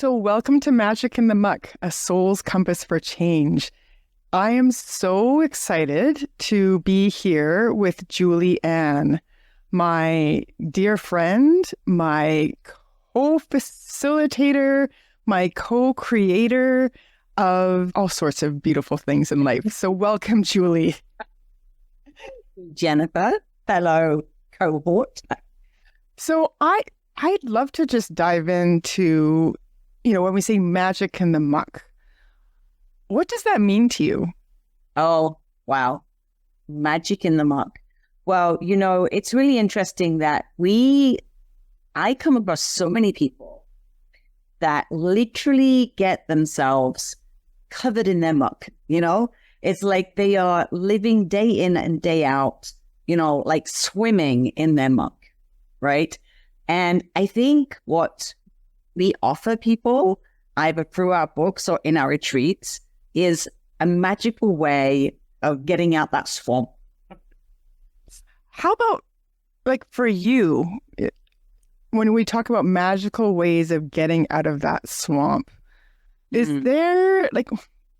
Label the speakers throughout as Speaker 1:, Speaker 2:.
Speaker 1: So, welcome to Magic in the Muck, a soul's compass for change. I am so excited to be here with Julie Ann, my dear friend, my co-facilitator, my co-creator of all sorts of beautiful things in life. So, welcome, Julie.
Speaker 2: Jennifer, fellow cohort.
Speaker 1: So, I'd love to just dive into, when we say magic in the muck, what does that mean to you?
Speaker 2: Oh, wow. Magic in the muck. Well, it's really interesting that I come across so many people that literally get themselves covered in their muck, It's like they are living day in and day out, like swimming in their muck, right? And I think what we offer people, either through our books or in our retreats, is a magical way of getting out that swamp.
Speaker 1: How about, for you, when we talk about magical ways of getting out of that swamp, is there,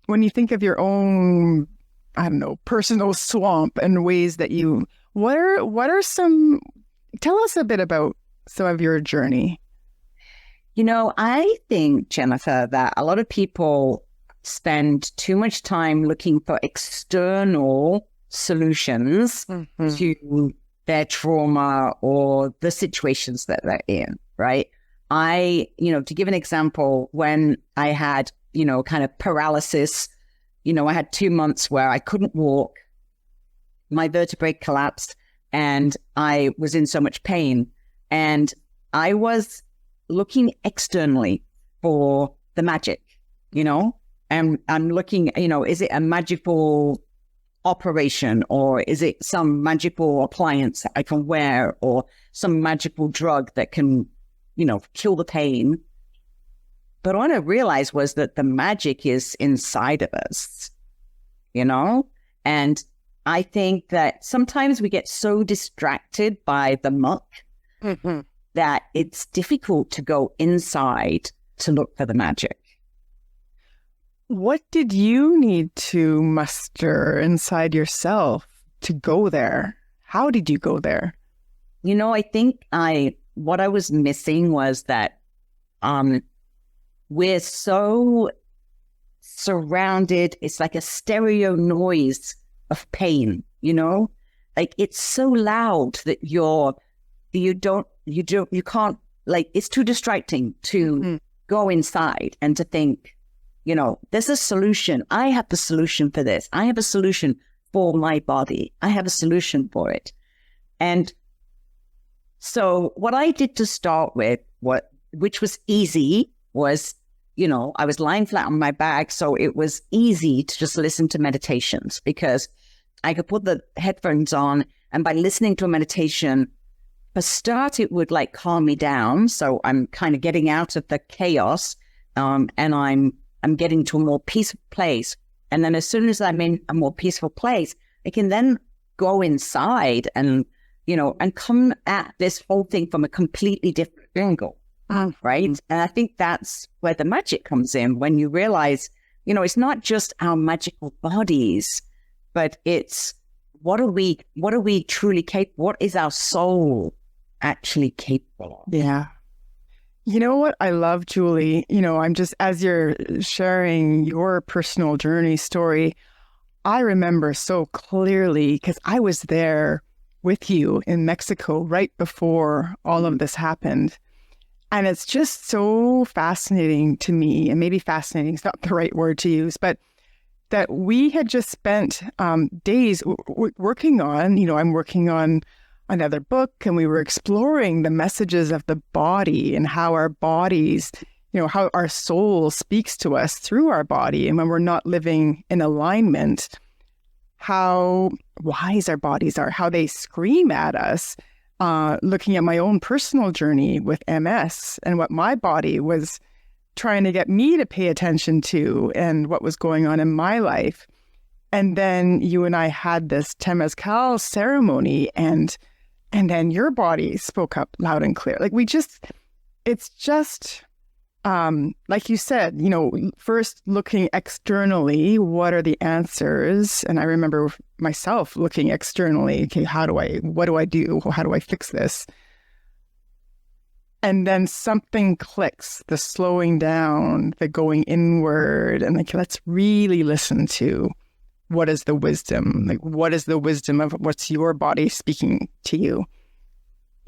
Speaker 1: when you think of your own, personal swamp and ways that what are some, tell us a bit about some of your journey.
Speaker 2: I think, Jennifer, that a lot of people spend too much time looking for external solutions to their trauma or the situations that they're in, right? To give an example, when I had, kind of paralysis, I had 2 months where I couldn't walk, my vertebrae collapsed, and I was in so much pain. And I was looking externally for the magic, and I'm looking, is it a magical operation, or is it some magical appliance that I can wear, or some magical drug that can, kill the pain? But what I realized was that the magic is inside of us, and I think that sometimes we get so distracted by the muck that it's difficult to go inside to look for the magic.
Speaker 1: What did you need to muster inside yourself to go there? How did you go there?
Speaker 2: I think what I was missing was that we're so surrounded. It's like a stereo noise of pain, like it's so loud that you can't, it's too distracting to go inside and to think, there's a solution. I have the solution for this. I have a solution for my body. I have a solution for it. And so what I did to start with, which was easy, was, I was lying flat on my back. So it was easy to just listen to meditations because I could put the headphones on, and by listening to a meditation, for start, it would calm me down. So I'm kind of getting out of the chaos, and I'm getting to a more peaceful place. And then as soon as I'm in a more peaceful place, I can then go inside and, and come at this whole thing from a completely different angle, right? And I think that's where the magic comes in, when you realize, it's not just our magical bodies, but it's what are we truly capable? What is our soul actually capable of?
Speaker 1: Yeah. You know what I love, Julie? I'm just, as you're sharing your personal journey story, I remember so clearly because I was there with you in Mexico right before all of this happened. And it's just so fascinating to me, and maybe fascinating is not the right word to use, but that we had just spent days working on, I'm working on another book, and we were exploring the messages of the body and how our bodies, how our soul speaks to us through our body. And when we're not living in alignment, how wise our bodies are, how they scream at us, looking at my own personal journey with MS and what my body was trying to get me to pay attention to and what was going on in my life. And then you and I had this Temazcal ceremony, and then your body spoke up loud and clear. It's just like you said, first looking externally, what are the answers? And I remember myself looking externally, okay, what do I do? How do I fix this? And then something clicks, the slowing down, the going inward, and like, let's really listen to what is the wisdom? Like, what is the wisdom of what's your body speaking to you?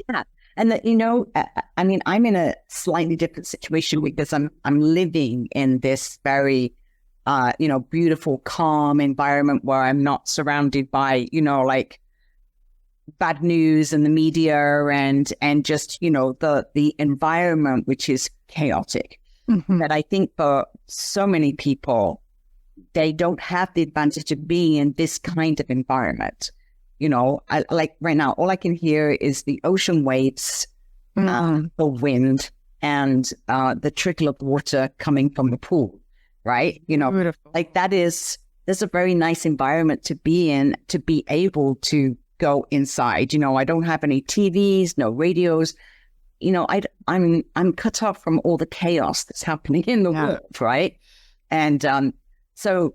Speaker 2: Yeah. And I mean, I'm in a slightly different situation because I'm living in this very, beautiful, calm environment where I'm not surrounded by, like bad news and the media and just, the environment, which is chaotic.
Speaker 1: Mm-hmm.
Speaker 2: But I think for so many people, they don't have the advantage of being in this kind of environment. Like right now, all I can hear is the ocean waves, the wind, and the trickle of water coming from the pool, right?
Speaker 1: Beautiful.
Speaker 2: Like there's a very nice environment to be in, to be able to go inside. I don't have any TVs, no radios. I'm cut off from all the chaos that's happening in the world, right? And so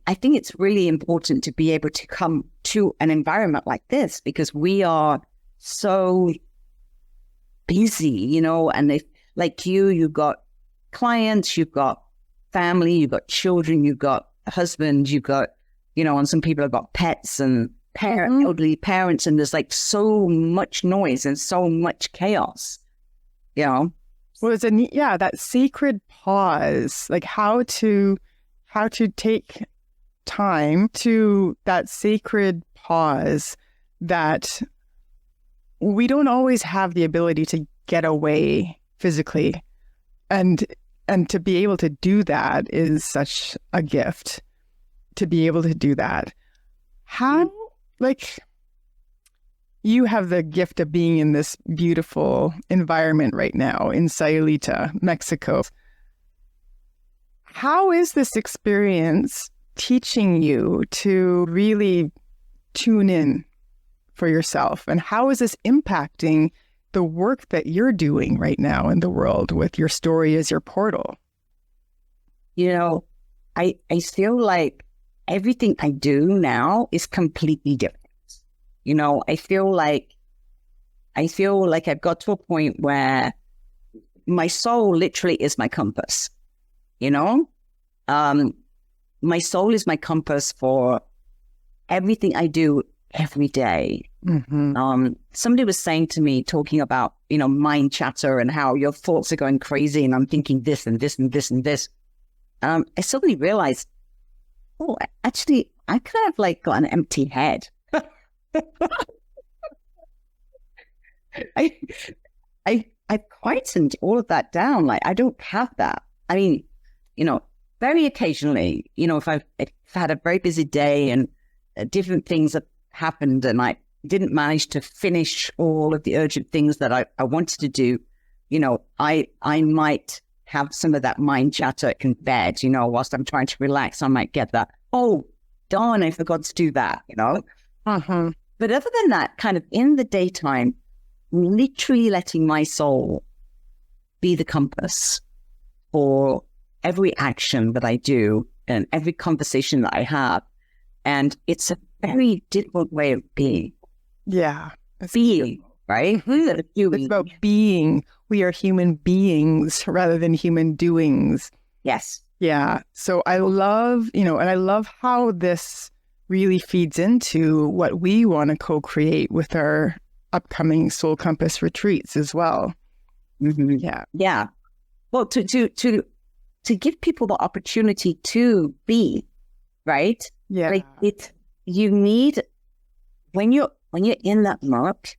Speaker 2: I think it's really important to be able to come to an environment like this because we are so busy, and if like you've got clients, you've got family, you've got children, you've got a husband, you've got, and some people have got pets and elderly parents, and there's like so much noise and so much chaos, Well,
Speaker 1: it's that sacred pause, like how to take time to that sacred pause that we don't always have the ability to get away physically, and to be able to do that is such a gift. To be able to do that, how, like, you have the gift of being in this beautiful environment right now in Sayulita, Mexico. How is this experience teaching you to really tune in for yourself? And how is this impacting the work that you're doing right now in the world with your story as your portal?
Speaker 2: I feel like everything I do now is completely different. I feel like I've got to a point where my soul literally is my compass. My soul is my compass for everything I do every day.
Speaker 1: Mm-hmm.
Speaker 2: Somebody was saying to me, talking about, mind chatter and how your thoughts are going crazy and I'm thinking this and this and this and this. I suddenly realized, actually, I kind of like got an empty head. I quietened all of that down. Like, I don't have that. I mean, very occasionally, if I've had a very busy day and different things have happened and I didn't manage to finish all of the urgent things that I wanted to do, I might have some of that mind chatter in bed, whilst I'm trying to relax. I might get that, oh, darn, I forgot to do that,
Speaker 1: Uh-huh.
Speaker 2: But other than that, kind of in the daytime, literally letting my soul be the compass for every action that I do and every conversation that I have. And it's a very different way of being.
Speaker 1: Yeah.
Speaker 2: Being, right?
Speaker 1: It's about being. We are human beings rather than human doings.
Speaker 2: Yes.
Speaker 1: Yeah. So I love, and I love how this really feeds into what we want to co-create with our upcoming Soul Compass retreats as well.
Speaker 2: Mm-hmm.
Speaker 1: Yeah.
Speaker 2: Yeah. Well, to give people the opportunity to be, right?
Speaker 1: Yeah.
Speaker 2: Like you need, when you're in that muck,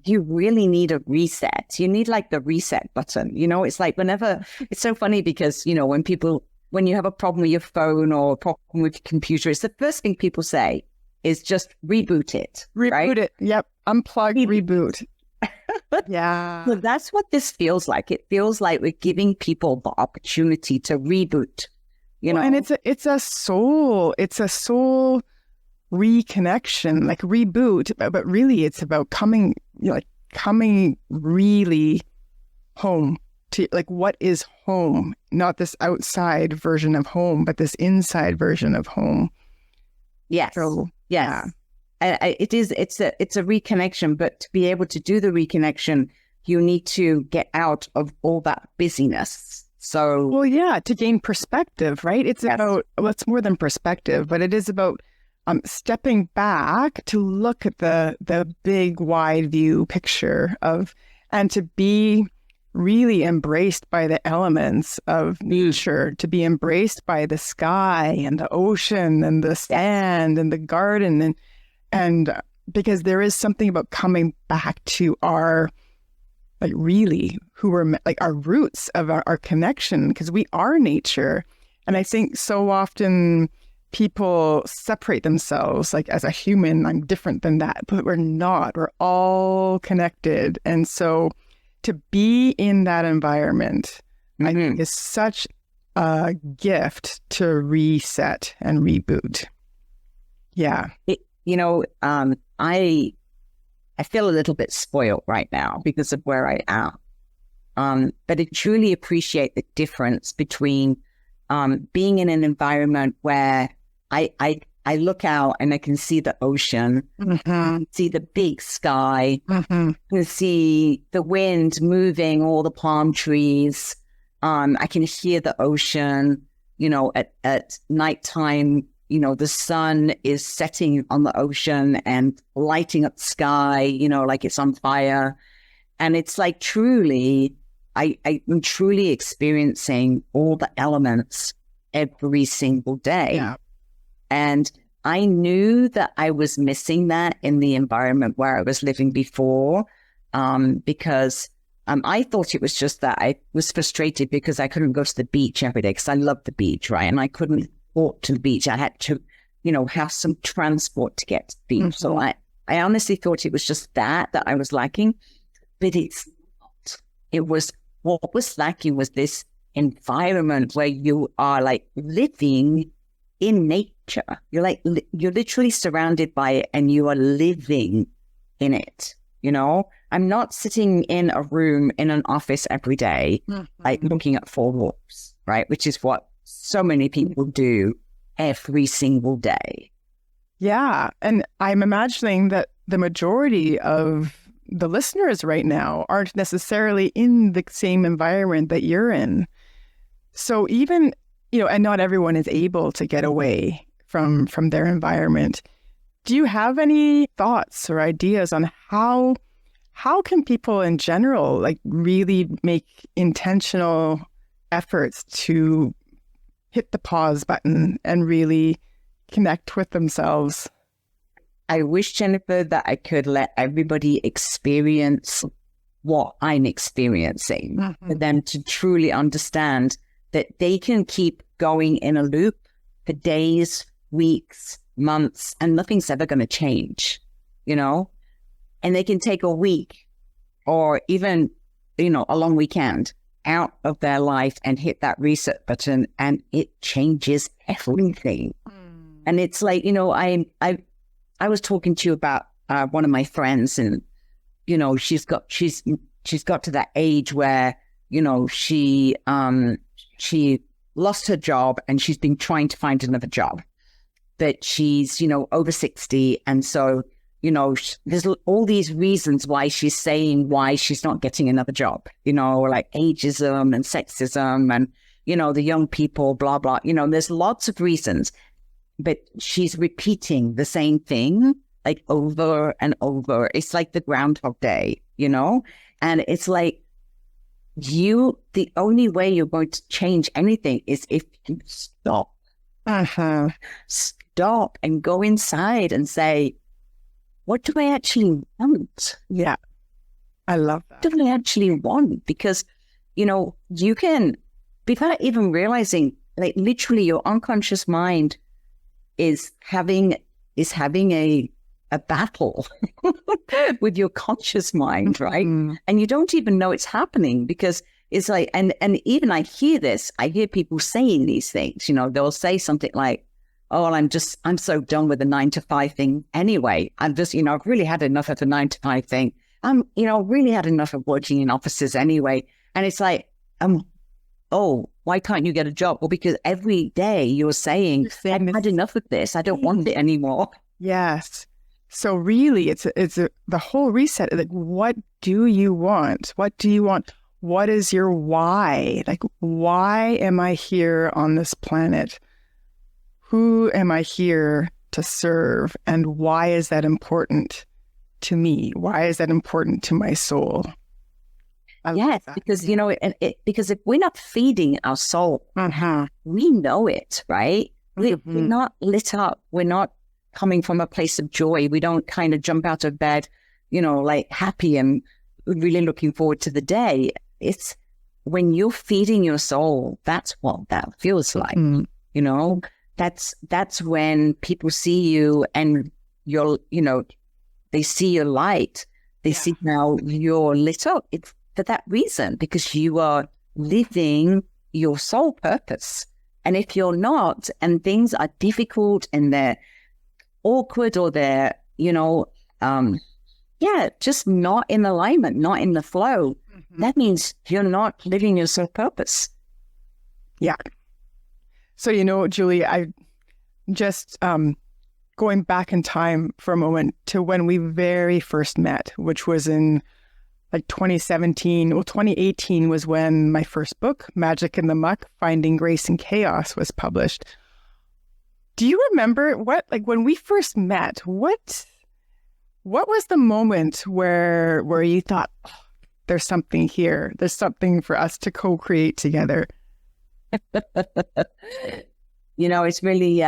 Speaker 2: you really need a reset. You need like the reset button. It's like whenever, it's so funny because, when you have a problem with your phone or a problem with your computer, it's the first thing people say is just reboot it.
Speaker 1: Reboot it. Yep. Unplug, reboot. Yeah.
Speaker 2: So that's what this feels like. It feels like we're giving people the opportunity to reboot,
Speaker 1: And it's a soul reconnection, like reboot, but really it's about coming really home to like what is home, not this outside version of home, but this inside version of home.
Speaker 2: Yes.
Speaker 1: So
Speaker 2: yes. It's a reconnection, but to be able to do the reconnection, you need to get out of all that busyness. So,
Speaker 1: well, yeah, to gain perspective, right? It's about, well, it's more than perspective, but it is about stepping back to look at the big wide view picture of, and to be really embraced by the elements of nature, to be embraced by the sky and the ocean and the sand and the garden, and because there is something about coming back to our, like, really who we're, like, our roots of our connection, because we are nature. And I think so often people separate themselves, like, as a human, I'm different than that, but we're not. We're all connected. And so to be in that environment, I think, is such a gift to reset and reboot. Yeah.
Speaker 2: I feel a little bit spoiled right now because of where I am. But I truly appreciate the difference between being in an environment where I look out and I can see the ocean, see the big sky, see the wind moving all the palm trees. I can hear the ocean, at nighttime. The sun is setting on the ocean and lighting up the sky, like it's on fire. And it's like truly, I'm truly experiencing all the elements every single day.
Speaker 1: Yeah.
Speaker 2: And I knew that I was missing that in the environment where I was living before, because I thought it was just that I was frustrated because I couldn't go to the beach every day, because I love the beach, right? And I couldn't walk to the beach. I had to, have some transport to get to the beach. So I honestly thought it was just that I was lacking, but it's not. It was, what was lacking was this environment where you are like living in nature. You're literally surrounded by it and you are living in it. I'm not sitting in a room in an office every day, like looking at four walls, right? Which is what so many people do every single day.
Speaker 1: Yeah. And I'm imagining that the majority of the listeners right now aren't necessarily in the same environment that you're in. So even, and not everyone is able to get away from their environment. Do you have any thoughts or ideas on how can people in general, like, really make intentional efforts to hit the pause button and really connect with themselves?
Speaker 2: I wish, Jennifer, that I could let everybody experience what I'm experiencing, for them to truly understand that they can keep going in a loop for days, weeks, months, and nothing's ever going to change, and they can take a week or even, a long weekend out of their life and hit that reset button, and it changes everything. And it's like, I was talking to you about one of my friends, and she's got to that age where she lost her job and she's been trying to find another job, but she's over 60, and so there's all these reasons why she's saying why she's not getting another job, like ageism and sexism and, the young people, blah, blah, there's lots of reasons, but she's repeating the same thing like over and over. It's like the Groundhog Day, and it's like the only way you're going to change anything is if you stop and go inside and say, what do I actually want?
Speaker 1: Yeah, I love that.
Speaker 2: What do I actually want? Because, you can, without even realizing, like, literally your unconscious mind is having a battle with your conscious mind, right? And you don't even know it's happening, because it's like, and even I hear people saying these things, they'll say something like, oh, well, I'm so done with the 9-to-5 thing anyway. I'm just, I've really had enough of the 9-to-5 thing. Really had enough of working in offices anyway. And it's like, Oh, why can't you get a job? Well, because every day you're saying I've had enough of this. I don't want it anymore.
Speaker 1: Yes. So really, the whole reset. Like, what do you want? What do you want? What is your why? Like, why am I here on this planet? Who am I here to serve? And why is that important to me? Why is that important to my soul?
Speaker 2: Yes, because, because if we're not feeding our soul, we know it, right? We're not lit up. We're not coming from a place of joy. We don't kind of jump out of bed, like happy and really looking forward to the day. It's when you're feeding your soul, that's what that feels like. That's when people see you and you're, they see your light. They see how you're lit up. It's for that reason, because you are living your soul purpose. And if you're not, and things are difficult and they're awkward or they're, just not in alignment, not in the flow, that means you're not living your soul purpose.
Speaker 1: Yeah. So, Julie, I just going back in time for a moment to when we very first met, which was in like 2017. Well, 2018 was when my first book, Magic in the Muck, Finding Grace in Chaos, was published. Do you remember when we first met, what was the moment where you thought, oh, there's something here. There's something for us to co-create together.
Speaker 2: It's really,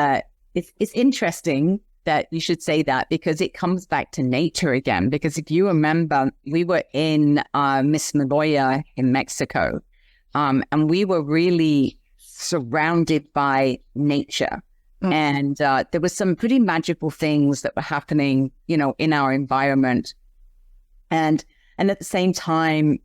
Speaker 2: it's interesting that you should say that, because it comes back to nature again. Because if you remember, we were in Miss Maloya in Mexico, and we were really surrounded by nature. And there were some pretty magical things that were happening, in our environment. And at the same time,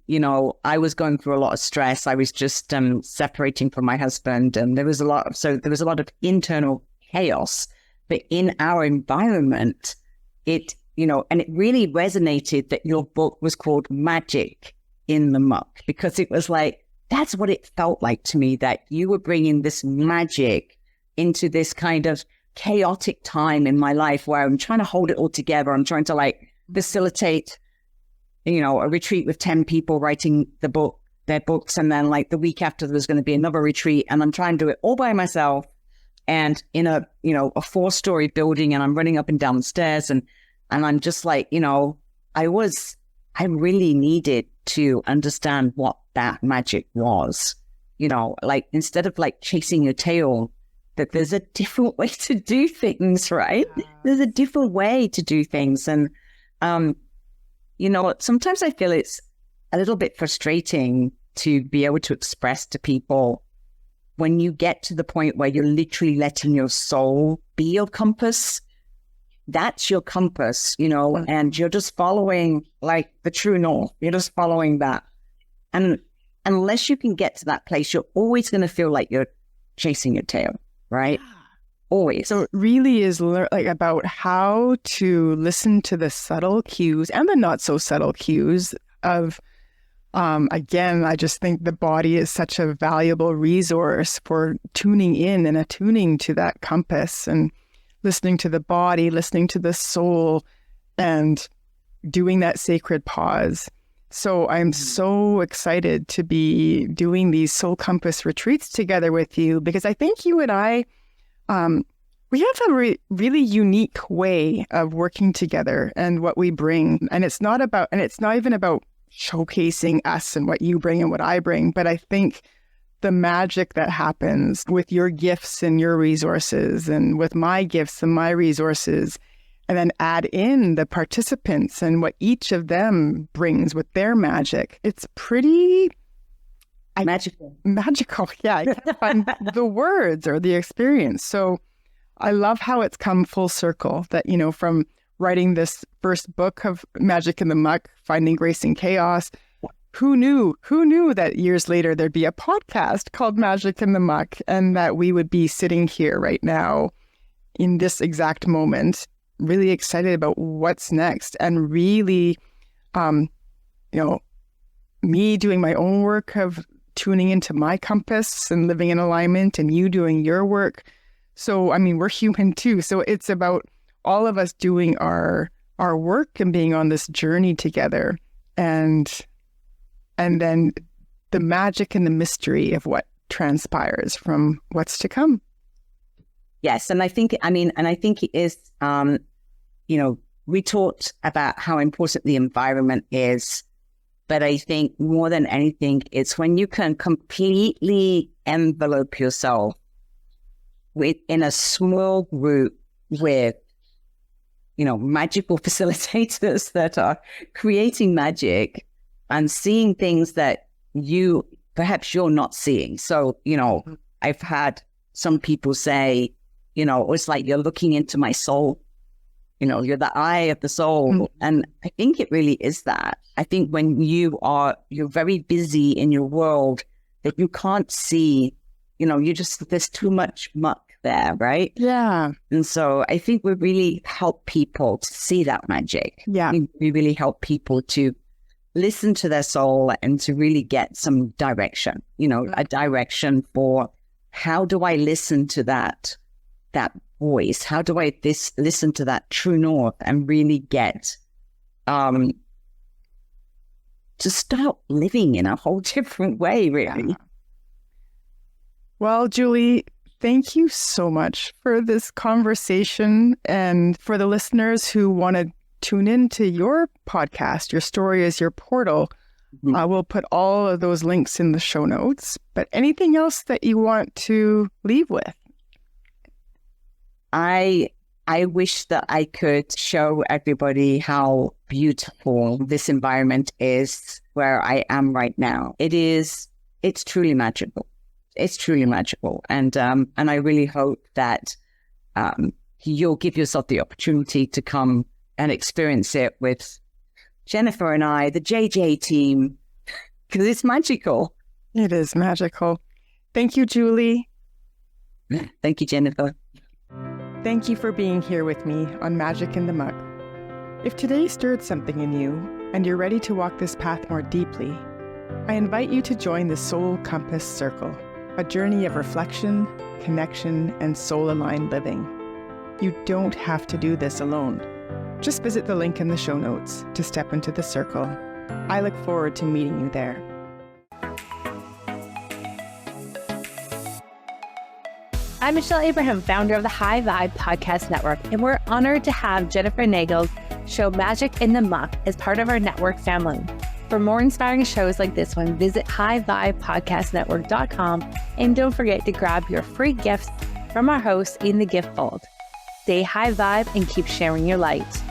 Speaker 2: I was going through a lot of stress. I was just separating from my husband, and there was a lot of internal chaos. But in our environment, and it really resonated that your book was called Magic in the Muck, because it was like, that's what it felt like to me, that you were bringing this magic into this kind of chaotic time in my life where I'm trying to hold it all together. I'm trying to facilitate, a retreat with 10 people writing their books. And then the week after there was going to be another retreat, and I'm trying to do it all by myself and in a 4-story building, and I'm running up and down the stairs. And I'm just I really needed to understand what that magic was, instead of chasing your tail, that there's a different way to do things, right? Yeah. There's a different way to do things. And, sometimes I feel it's a little bit frustrating to be able to express to people when you get to the point where you're literally letting your soul be your compass. That's your compass, and you're just following the true north. You're just following that. And unless you can get to that place, you're always going to feel like you're chasing your tail. Right? Always.
Speaker 1: So it really is about how to listen to the subtle cues and the not so subtle cues of, again, I just think the body is such a valuable resource for tuning in and attuning to that compass and listening to the body, listening to the soul, and doing that sacred pause. So I'm so excited to be doing these Soul Compass retreats together with you, because I think you and I, we have a really unique way of working together and what we bring. And it's not even about showcasing us and what you bring and what I bring, but I think the magic that happens with your gifts and your resources and with my gifts and my resources, and then add in the participants and what each of them brings with their magic. It's pretty
Speaker 2: magical.
Speaker 1: Yeah, I can't find the words or the experience. So I love how it's come full circle, that, from writing this first book of Magic in the Muck, Finding Grace in Chaos. Who knew that years later there'd be a podcast called Magic in the Muck, and that we would be sitting here right now in this exact moment, really excited about what's next, and really, me doing my own work of tuning into my compass and living in alignment, and you doing your work. So, I mean, we're human too. So it's about all of us doing our work and being on this journey together, and then the magic and the mystery of what transpires from what's to come.
Speaker 2: Yes. And I think it is, we talked about how important the environment is, but I think more than anything, it's when you can completely envelope yourself in a small group with, magical facilitators that are creating magic and seeing things that perhaps you're not seeing. So, I've had some people say, it's like you're looking into my soul. You're the eye of the soul. Mm-hmm. And I think it really is that. I think when you're very busy in your world that you can't see, there's too much muck there, right?
Speaker 1: Yeah.
Speaker 2: And so I think we really help people to see that magic.
Speaker 1: Yeah.
Speaker 2: We really help people to listen to their soul and to really get some direction, a direction for how do I listen to that voice? How do I listen to that true north and really get to start living in a whole different way, really?
Speaker 1: Yeah. Well, Julie, thank you so much for this conversation, and for the listeners who want to tune into your podcast. Your story is your portal. Mm-hmm. We'll put all of those links in the show notes. But anything else that you want to leave with?
Speaker 2: I wish that I could show everybody how beautiful this environment is where I am right now. It's truly magical. It's truly magical. And I really hope that you'll give yourself the opportunity to come and experience it with Jennifer and I, the JJ team, because it's magical.
Speaker 1: It is magical. Thank you, Julie.
Speaker 2: Thank you, Jennifer.
Speaker 1: Thank you for being here with me on Magic in the Muck. If today stirred something in you and you're ready to walk this path more deeply, I invite you to join the Soul Compass Circle, a journey of reflection, connection, and soul-aligned living. You don't have to do this alone. Just visit the link in the show notes to step into the circle. I look forward to meeting you there.
Speaker 3: I'm Michelle Abraham, founder of the High Vibe Podcast Network, and we're honored to have Jennifer Nagel's show Magic in the Muck as part of our network family. For more inspiring shows like this one, visit highvibepodcastnetwork.com, and don't forget to grab your free gifts from our hosts in the gift fold. Stay high vibe and keep sharing your light.